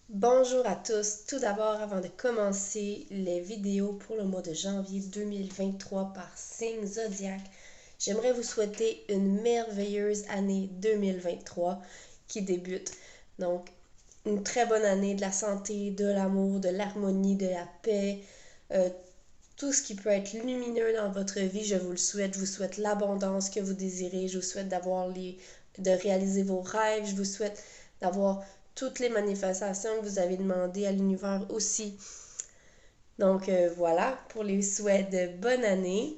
Bonjour à tous. Tout d'abord, avant de commencer les vidéos pour le mois de janvier 2023 par signe zodiaque, j'aimerais vous souhaiter une merveilleuse année 2023 qui débute. Donc, une très bonne année de la santé, de l'amour, de l'harmonie, de la paix, euh, tout ce qui peut être lumineux dans votre vie, je vous le souhaite. Je vous souhaite l'abondance que vous désirez. Je vous souhaite de réaliser vos rêves. Je vous souhaite d'avoir toutes les manifestations que vous avez demandées à l'univers aussi. Donc voilà pour les souhaits de bonne année.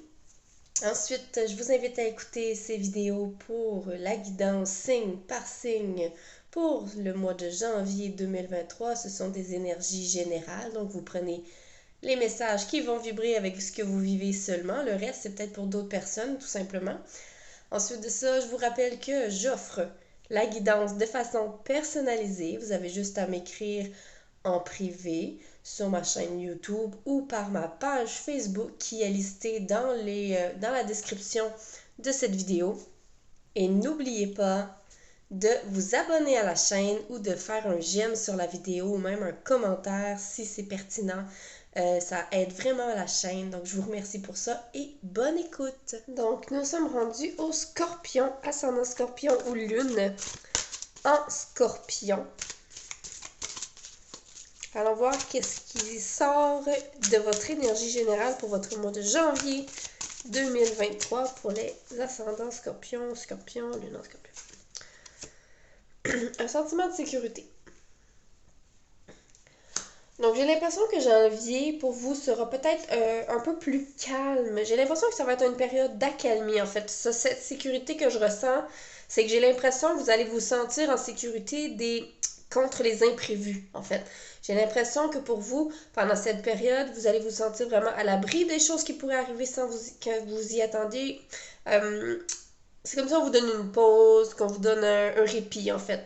Ensuite, je vous invite à écouter ces vidéos pour la guidance signe par signe pour le mois de janvier 2023. Ce sont des énergies générales, donc vous prenez les messages qui vont vibrer avec ce que vous vivez seulement. Le reste, c'est peut-être pour d'autres personnes, tout simplement. Ensuite de ça, je vous rappelle que j'offre la guidance de façon personnalisée. Vous avez juste à m'écrire en privé sur ma chaîne YouTube ou par ma page Facebook qui est listée dans la description de cette vidéo. Et n'oubliez pas de vous abonner à la chaîne ou de faire un j'aime sur la vidéo ou même un commentaire si c'est pertinent. Ça aide vraiment la chaîne, donc je vous remercie pour ça et bonne écoute. Donc nous sommes rendus au Scorpion, ascendant Scorpion ou Lune en Scorpion. Allons voir qu'est-ce qui sort de votre énergie générale pour votre mois de janvier 2023 pour les ascendants Scorpion, Scorpion, Lune en Scorpion. Un sentiment de sécurité. Donc, j'ai l'impression que janvier, pour vous, sera peut-être un peu plus calme. J'ai l'impression que ça va être une période d'accalmie, en fait. Ça, cette sécurité que je ressens, c'est que j'ai l'impression que vous allez vous sentir en sécurité contre les imprévus, en fait. J'ai l'impression que pour vous, pendant cette période, vous allez vous sentir vraiment à l'abri des choses qui pourraient arriver sans que vous y attendiez. C'est comme si on vous donne une pause, qu'on vous donne un répit, en fait.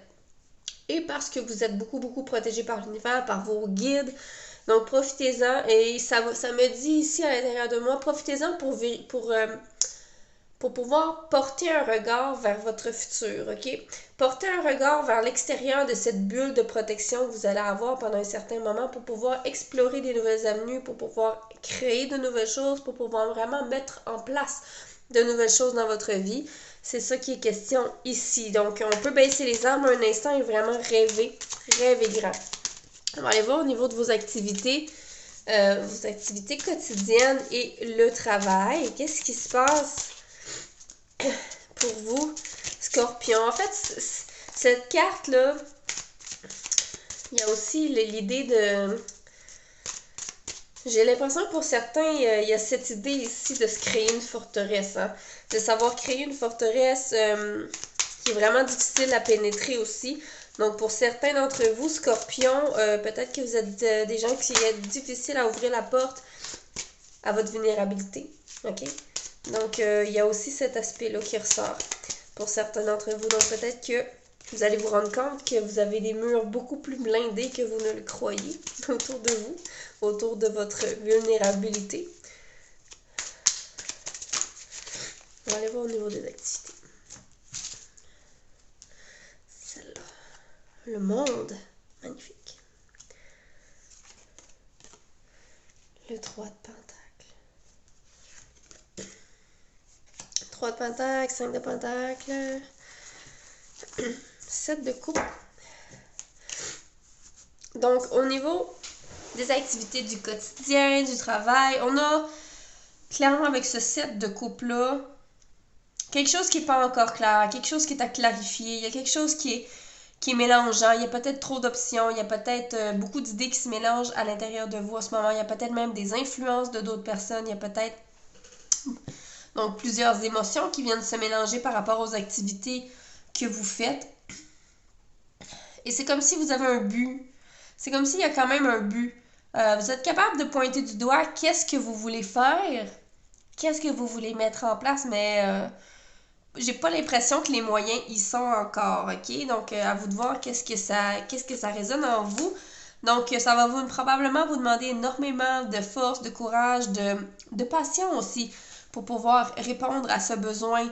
Et parce que vous êtes beaucoup protégé par l'univers, par vos guides. Donc profitez-en et ça me dit ici à l'intérieur de moi, profitez-en pour pouvoir porter un regard vers votre futur, ok? Portez un regard vers l'extérieur de cette bulle de protection que vous allez avoir pendant un certain moment pour pouvoir explorer des nouvelles avenues, pour pouvoir créer de nouvelles choses, pour pouvoir vraiment mettre en place de nouvelles choses dans votre vie. C'est ça qui est question ici. Donc, on peut baisser les armes un instant et vraiment rêver grand. On va aller voir au niveau de vos activités quotidiennes et le travail. Qu'est-ce qui se passe pour vous, Scorpion? En fait, cette carte-là, il y a aussi l'idée de... J'ai l'impression que pour certains, il y a cette idée ici de se créer une forteresse, hein? De savoir créer une forteresse qui est vraiment difficile à pénétrer aussi. Donc pour certains d'entre vous, Scorpion, peut-être que vous êtes des gens qui est difficile à ouvrir la porte à votre vulnérabilité. OK? Donc il y a aussi cet aspect-là qui ressort pour certains d'entre vous. Donc peut-être que vous allez vous rendre compte que vous avez des murs beaucoup plus blindés que vous ne le croyez autour de vous, autour de votre vulnérabilité. On va aller voir au niveau des activités. Celle-là. Le monde. Magnifique. Le 3 de Pentacle. 3 de Pentacle, 5 de Pentacle. 7 de coupe. Donc, au niveau des activités du quotidien, du travail, on a clairement avec ce 7 de coupe-là, quelque chose qui n'est pas encore clair, quelque chose qui est à clarifier, il y a quelque chose qui est mélangeant, il y a peut-être trop d'options, il y a peut-être beaucoup d'idées qui se mélangent à l'intérieur de vous en ce moment, il y a peut-être même des influences de d'autres personnes, il y a peut-être donc plusieurs émotions qui viennent se mélanger par rapport aux activités que vous faites. Et c'est comme si vous avez un but. C'est comme s'il y a quand même un but. Vous êtes capable de pointer du doigt qu'est-ce que vous voulez faire, qu'est-ce que vous voulez mettre en place, mais j'ai pas l'impression que les moyens y sont encore, ok? Donc, à vous de voir qu'est-ce que ça résonne en vous. Donc, ça va probablement vous demander énormément de force, de courage, de passion aussi pour pouvoir répondre à ce besoin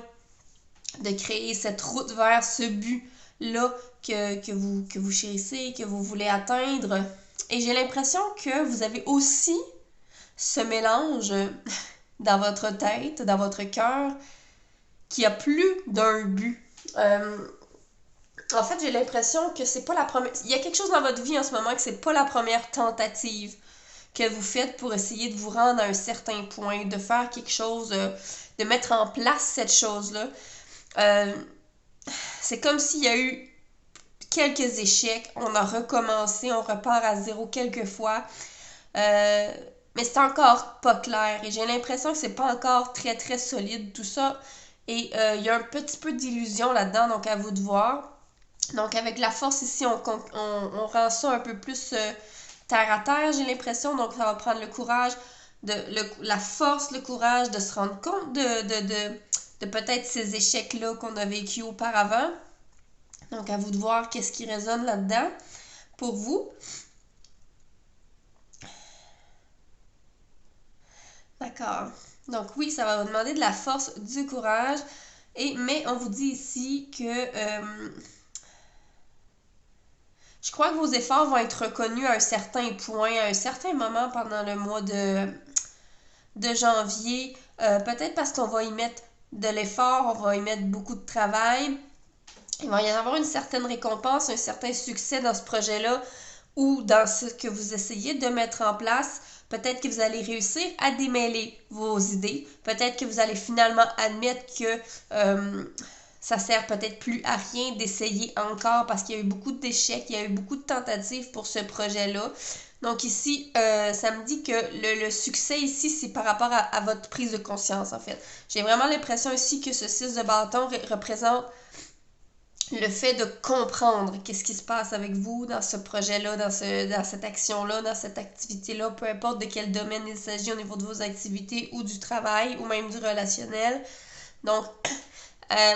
de créer cette route vers ce but là que vous chérissez, que vous voulez atteindre. Et j'ai l'impression que vous avez aussi ce mélange dans votre tête, dans votre cœur, qui a plus d'un but. En fait, j'ai l'impression que c'est pas la première... Il y a quelque chose dans votre vie en ce moment que c'est pas la première tentative que vous faites pour essayer de vous rendre à un certain point, de faire quelque chose, de mettre en place cette chose-là. C'est comme s'il y a eu quelques échecs, on a recommencé, on repart à zéro quelques fois, mais c'est encore pas clair et j'ai l'impression que c'est pas encore très très solide tout ça et il y a un petit peu d'illusion là-dedans, donc à vous de voir. Donc avec la force ici, on rend ça un peu plus terre à terre, j'ai l'impression, donc ça va prendre le courage, la force, le courage de se rendre compte de peut-être ces échecs-là qu'on a vécu auparavant. Donc, à vous de voir qu'est-ce qui résonne là-dedans pour vous. D'accord. Donc, oui, ça va vous demander de la force, du courage. Mais on vous dit ici que je crois que vos efforts vont être reconnus à un certain point, à un certain moment pendant le mois de janvier. Peut-être parce qu'on va y mettre de l'effort, on va y mettre beaucoup de travail. Il va y avoir une certaine récompense, un certain succès dans ce projet-là ou dans ce que vous essayez de mettre en place. Peut-être que vous allez réussir à démêler vos idées. Peut-être que vous allez finalement admettre que ça sert peut-être plus à rien d'essayer encore parce qu'il y a eu beaucoup d'échecs, il y a eu beaucoup de tentatives pour ce projet-là. Donc ici, ça me dit que le succès ici, c'est par rapport à votre prise de conscience en fait. J'ai vraiment l'impression ici que ce 6 de bâton représente le fait de comprendre qu'est-ce qui se passe avec vous dans ce projet-là, dans cette action-là, dans cette activité-là, peu importe de quel domaine il s'agit au niveau de vos activités ou du travail ou même du relationnel. Donc,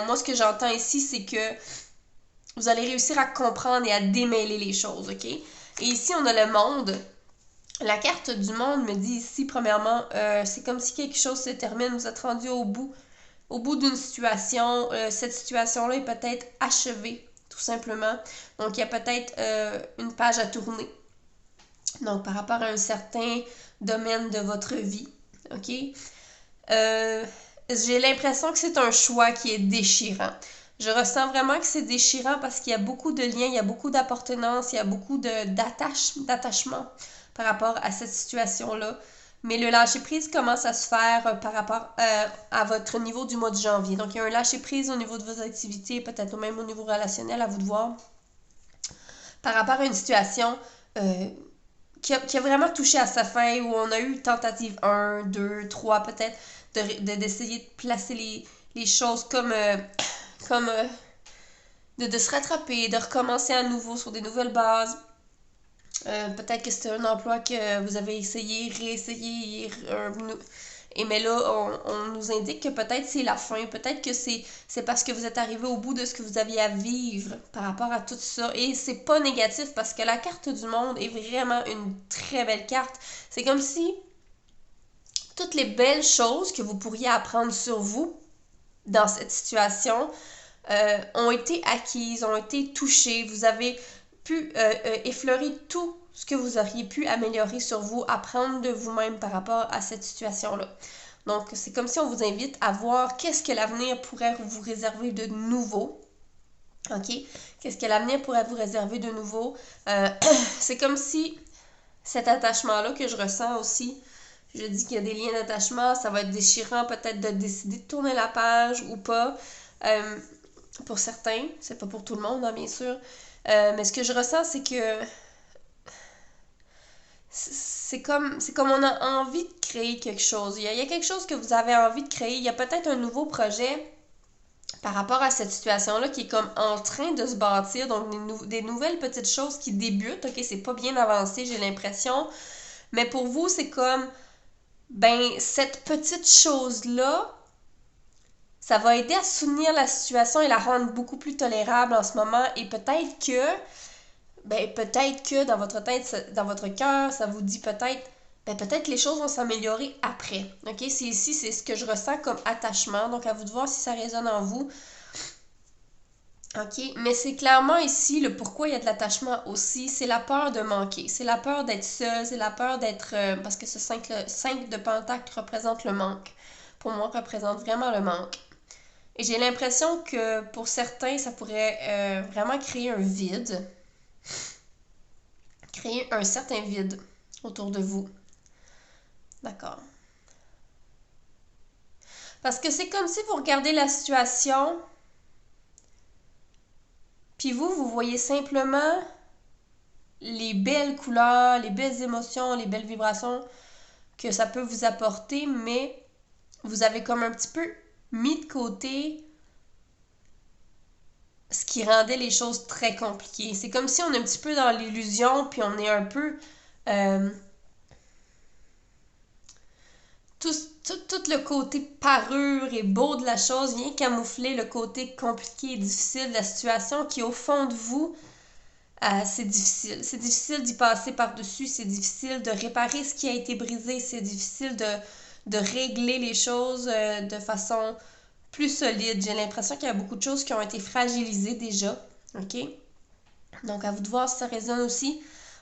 moi, ce que j'entends ici, c'est que vous allez réussir à comprendre et à démêler les choses, ok? Et ici, on a le monde. La carte du monde me dit ici, premièrement, c'est comme si quelque chose se termine, vous êtes rendu au bout d'une situation, cette situation-là est peut-être achevée, tout simplement. Donc, il y a peut-être une page à tourner. Donc, par rapport à un certain domaine de votre vie, ok? J'ai l'impression que c'est un choix qui est déchirant. Je ressens vraiment que c'est déchirant parce qu'il y a beaucoup de liens, il y a beaucoup d'appartenance, il y a beaucoup d'attachement par rapport à cette situation-là. Mais le lâcher-prise commence à se faire par rapport à votre niveau du mois de janvier. Donc, il y a un lâcher-prise au niveau de vos activités, peut-être même au niveau relationnel, à vous de voir. Par rapport à une situation qui a vraiment touché à sa fin, où on a eu tentative 1, 2, 3, peut-être, d'essayer de placer les choses comme de se rattraper, de recommencer à nouveau sur des nouvelles bases. Peut-être que c'est un emploi que vous avez essayé, réessayé, mais là, on nous indique que peut-être c'est la fin, peut-être que c'est parce que vous êtes arrivé au bout de ce que vous aviez à vivre par rapport à tout ça. Et c'est pas négatif parce que la carte du monde est vraiment une très belle carte. C'est comme si toutes les belles choses que vous pourriez apprendre sur vous dans cette situation ont été acquises, ont été touchées. Vous avez pu effleurer tout ce que vous auriez pu améliorer sur vous, apprendre de vous-même par rapport à cette situation-là. Donc, c'est comme si on vous invite à voir qu'est-ce que l'avenir pourrait vous réserver de nouveau. OK? Qu'est-ce que l'avenir pourrait vous réserver de nouveau? C'est comme si cet attachement-là que je ressens aussi, je dis qu'il y a des liens d'attachement, ça va être déchirant peut-être de décider de tourner la page ou pas. Pour certains, c'est pas pour tout le monde, hein, bien sûr. Mais ce que je ressens, c'est que c'est comme on a envie de créer quelque chose. Il y a quelque chose que vous avez envie de créer. Il y a peut-être un nouveau projet par rapport à cette situation-là qui est comme en train de se bâtir. Donc, des nouvelles petites choses qui débutent. OK, c'est pas bien avancé, j'ai l'impression. Mais pour vous, c'est comme, cette petite chose-là, ça va aider à soutenir la situation et la rendre beaucoup plus tolérable en ce moment. Et peut-être que dans votre tête, dans votre cœur, ça vous dit peut-être que les choses vont s'améliorer après. OK? C'est ce que je ressens comme attachement. Donc, à vous de voir si ça résonne en vous. OK? Mais c'est clairement ici le pourquoi il y a de l'attachement aussi. C'est la peur de manquer. C'est la peur d'être seul. C'est la peur d'être... parce que ce 5 de Pentacle représente le manque. Pour moi, représente vraiment le manque. Et j'ai l'impression que pour certains, ça pourrait vraiment créer un vide. Créer un certain vide autour de vous. D'accord? Parce que c'est comme si vous regardez la situation, puis vous voyez simplement les belles couleurs, les belles émotions, les belles vibrations que ça peut vous apporter, mais vous avez comme un petit peu mis de côté ce qui rendait les choses très compliquées. C'est comme si on est un petit peu dans l'illusion, puis on est un peu... tout le côté parure et beau de la chose vient camoufler le côté compliqué et difficile de la situation qui, au fond de vous, c'est difficile. C'est difficile d'y passer par-dessus, c'est difficile de réparer ce qui a été brisé, c'est difficile de régler les choses de façon plus solide. J'ai l'impression qu'il y a beaucoup de choses qui ont été fragilisées déjà. OK? Donc, à vous de voir si ça résonne aussi.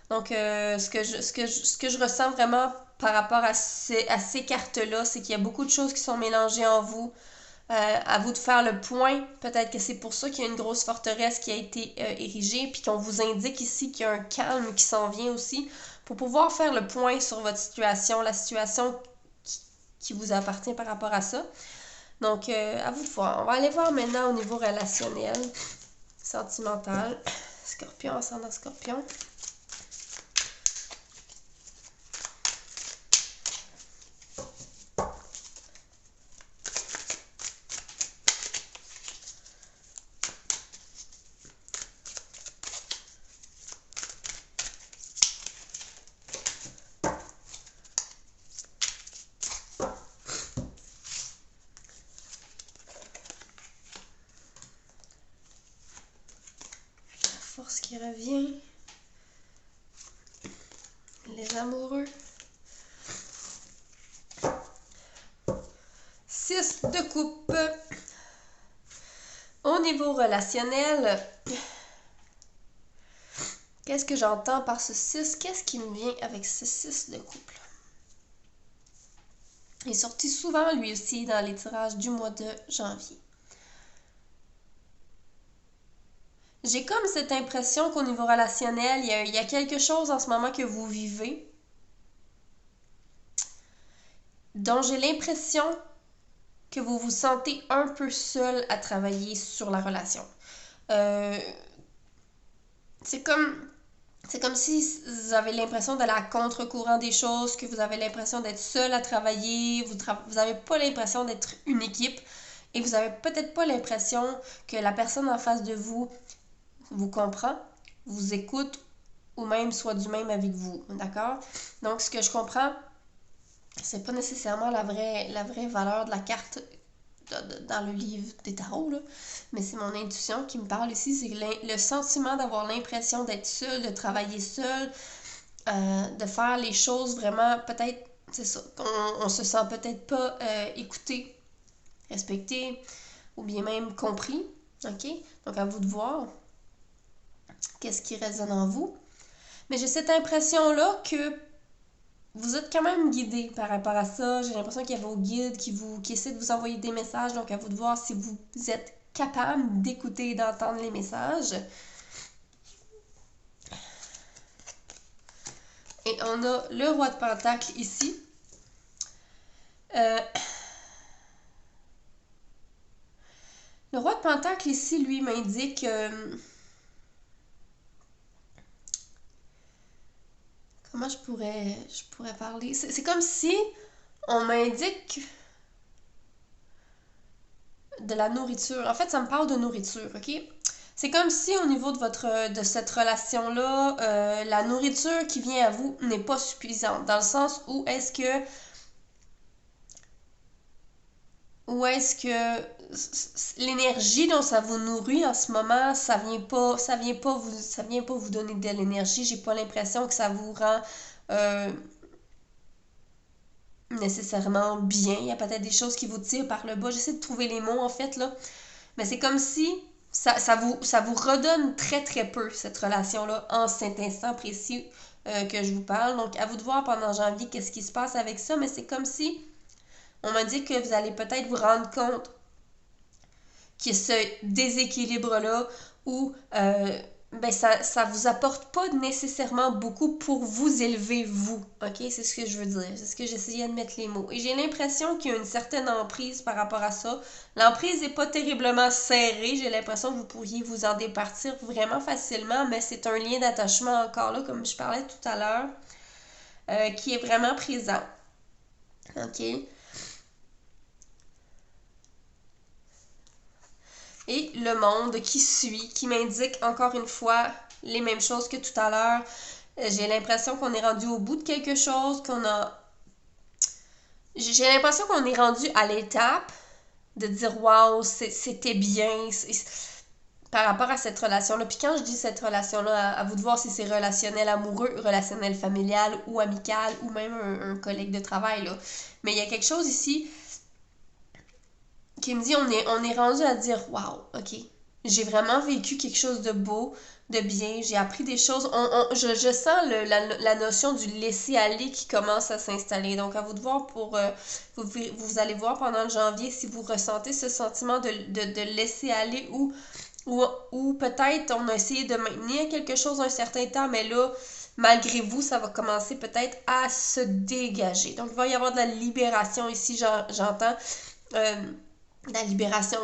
Donc, ce que je ressens vraiment par rapport à ces cartes-là, c'est qu'il y a beaucoup de choses qui sont mélangées en vous. À vous de faire le point. Peut-être que c'est pour ça qu'il y a une grosse forteresse qui a été érigée, puis qu'on vous indique ici qu'il y a un calme qui s'en vient aussi, pour pouvoir faire le point sur votre situation, la situation qui vous appartient par rapport à ça. Donc, à vous de voir. On va aller voir maintenant au niveau relationnel, sentimental. Scorpion, ascendant Scorpion. Force qui revient. Les amoureux. 6 de coupe. Au niveau relationnel, qu'est-ce que j'entends par ce 6? Qu'est-ce qui me vient avec ce 6 de couple? Il est sorti souvent, lui aussi, dans les tirages du mois de janvier. J'ai comme cette impression qu'au niveau relationnel, il y a quelque chose en ce moment que vous vivez dont j'ai l'impression que vous vous sentez un peu seul à travailler sur la relation. C'est comme si vous avez l'impression d'aller à contre-courant des choses, que vous avez l'impression d'être seul à travailler, vous n'avez pas l'impression d'être une équipe et vous n'avez peut-être pas l'impression que la personne en face de vous comprend, vous écoute ou même soit du même avec vous, d'accord? Donc, ce que je comprends, c'est pas nécessairement la vraie valeur de la carte dans le livre des tarots, là. Mais c'est mon intuition qui me parle ici, c'est le sentiment d'avoir l'impression d'être seul, de travailler seul, de faire les choses vraiment, peut-être, c'est ça, on se sent peut-être pas écouté, respecté, ou bien même compris, ok? Donc à vous de voir qu'est-ce qui résonne en vous. Mais j'ai cette impression-là que vous êtes quand même guidé par rapport à ça. J'ai l'impression qu'il y a vos guides qui essaient de vous envoyer des messages. Donc, à vous de voir si vous êtes capable d'écouter et d'entendre les messages. Et on a le roi de Pentacle ici. Le roi de Pentacle ici, lui, m'indique... comment je pourrais parler? C'est comme si on m'indique de la nourriture. En fait, ça me parle de nourriture, ok? C'est comme si au niveau de cette relation-là, la nourriture qui vient à vous n'est pas suffisante. Dans le sens où est-ce que l'énergie dont ça vous nourrit en ce moment, ça vient pas vous donner de l'énergie. J'ai pas l'impression que ça vous rend nécessairement bien. Il y a peut-être des choses qui vous tirent par le bas. J'essaie de trouver les mots en fait là. Mais c'est comme si ça vous redonne très très peu, cette relation-là, en cet instant précis que je vous parle. Donc, à vous de voir pendant janvier qu'est-ce qui se passe avec ça, mais c'est comme si on m'a dit que vous allez peut-être vous rendre compte qu'il y a ce déséquilibre-là où ben ça vous apporte pas nécessairement beaucoup pour vous élever, vous. OK? C'est ce que je veux dire. C'est ce que j'essayais de mettre les mots. Et j'ai l'impression qu'il y a une certaine emprise par rapport à ça. L'emprise n'est pas terriblement serrée. J'ai l'impression que vous pourriez vous en départir vraiment facilement, mais c'est un lien d'attachement encore là, comme je parlais tout à l'heure, qui est vraiment présent. OK? Et le monde qui suit, qui m'indique encore une fois les mêmes choses que tout à l'heure. J'ai l'impression qu'on est rendu au bout de quelque chose, J'ai l'impression qu'on est rendu à l'étape de dire « Wow, c'était bien » par rapport à cette relation-là. Puis quand je dis cette relation-là, à vous de voir si c'est relationnel amoureux, relationnel familial ou amical ou même un collègue de travail, là. Mais il y a quelque chose ici qui me dit on est rendu à dire wow, ok, j'ai vraiment vécu quelque chose de beau, de bien, j'ai appris des choses. Je sens la notion du laisser-aller qui commence à s'installer. Donc, à vous de voir vous allez voir pendant le janvier si vous ressentez ce sentiment de laisser aller ou peut-être on a essayé de maintenir quelque chose un certain temps, mais là, malgré vous, ça va commencer peut-être à se dégager. Donc, il va y avoir de la libération ici, j'entends. La libération,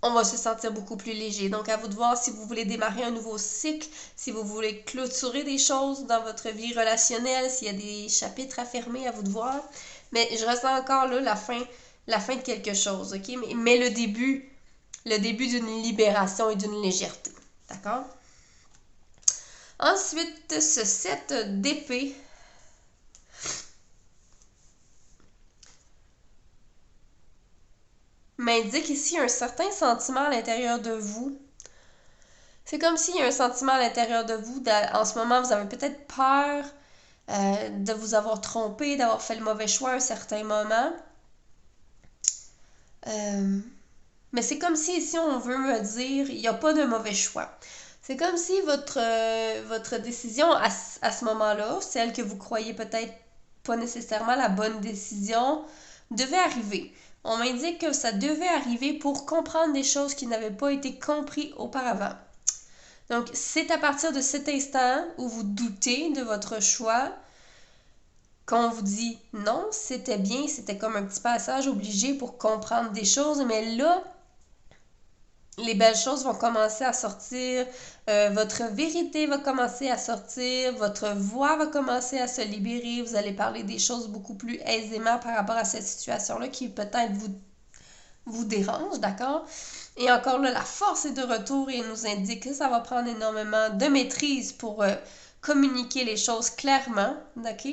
on va se sentir beaucoup plus léger. Donc, à vous de voir si vous voulez démarrer un nouveau cycle, si vous voulez clôturer des choses dans votre vie relationnelle, s'il y a des chapitres à fermer, à vous de voir. Mais je ressens encore là la fin de quelque chose, ok? Mais le début d'une libération et d'une légèreté. D'accord? Ensuite, ce 7 d'épée m'indique ici un certain sentiment à l'intérieur de vous. C'est comme s'il y a un sentiment à l'intérieur de vous. En ce moment, vous avez peut-être peur de vous avoir trompé, d'avoir fait le mauvais choix à un certain moment. Mais c'est comme si ici, on veut me dire, il n'y a pas de mauvais choix. C'est comme si votre décision à ce moment-là, celle que vous croyez peut-être pas nécessairement la bonne décision, devait arriver. On m'indique que ça devait arriver pour comprendre des choses qui n'avaient pas été comprises auparavant. Donc, c'est à partir de cet instant où vous doutez de votre choix qu'on vous dit non, c'était bien, c'était comme un petit passage obligé pour comprendre des choses, mais là, les belles choses vont commencer à sortir, votre vérité va commencer à sortir, votre voix va commencer à se libérer, vous allez parler des choses beaucoup plus aisément par rapport à cette situation-là qui peut-être vous dérange, d'accord? Et encore là, la force est de retour et nous indique que ça va prendre énormément de maîtrise pour communiquer les choses clairement, ok?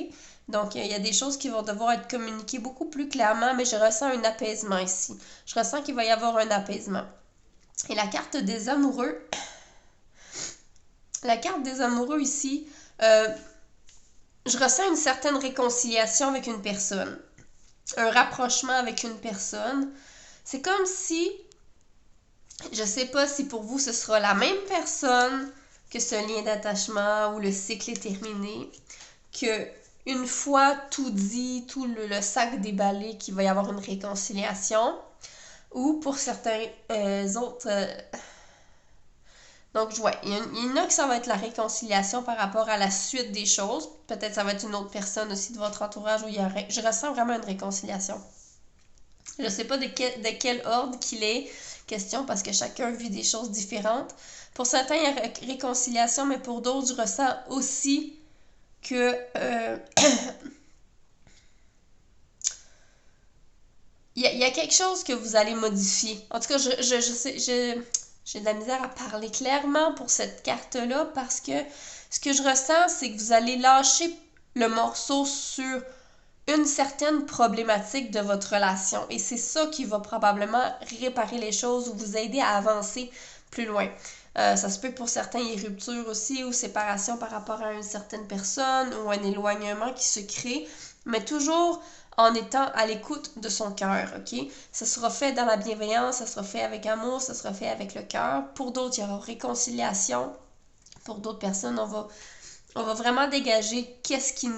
Donc, il y a des choses qui vont devoir être communiquées beaucoup plus clairement, mais je ressens un apaisement ici. Je ressens qu'il va y avoir un apaisement. Et la carte des amoureux, ici, je ressens une certaine réconciliation avec une personne, un rapprochement avec une personne. C'est comme si, je sais pas si pour vous ce sera la même personne que ce lien d'attachement où le cycle est terminé, que une fois tout dit, tout le sac déballé, qu'il va y avoir une réconciliation, ou pour certains autres... Donc, ouais, il y en a que ça va être la réconciliation par rapport à la suite des choses. Peut-être ça va être une autre personne aussi de votre entourage où je ressens vraiment une réconciliation. Je ne sais pas de quel ordre qu'il est question parce que chacun vit des choses différentes. Pour certains, il y a réconciliation, mais pour d'autres, je ressens aussi que il y a quelque chose que vous allez modifier. En tout cas, j'ai de la misère à parler clairement pour cette carte-là parce que ce que je ressens, c'est que vous allez lâcher le morceau sur une certaine problématique de votre relation. Et c'est ça qui va probablement réparer les choses ou vous aider à avancer plus loin. Ça se peut que pour certains, il y ait rupture aussi ou séparation par rapport à une certaine personne ou un éloignement qui se crée. mais toujours en étant à l'écoute de son cœur, ok? Ça sera fait dans la bienveillance, ça sera fait avec amour, ça sera fait avec le cœur. Pour d'autres, il y aura réconciliation. Pour d'autres personnes, on va vraiment dégager qu'est-ce qui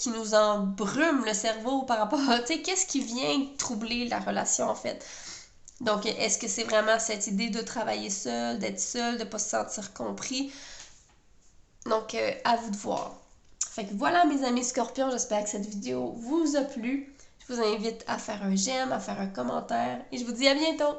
nous embrume le cerveau par rapport à, tu sais, qu'est-ce qui vient troubler la relation, en fait. Donc, est-ce que c'est vraiment cette idée de travailler seul, d'être seul, de ne pas se sentir compris? Donc, à vous de voir. Fait que voilà, mes amis scorpions, j'espère que cette vidéo vous a plu. Je vous invite à faire un j'aime, à faire un commentaire et je vous dis à bientôt!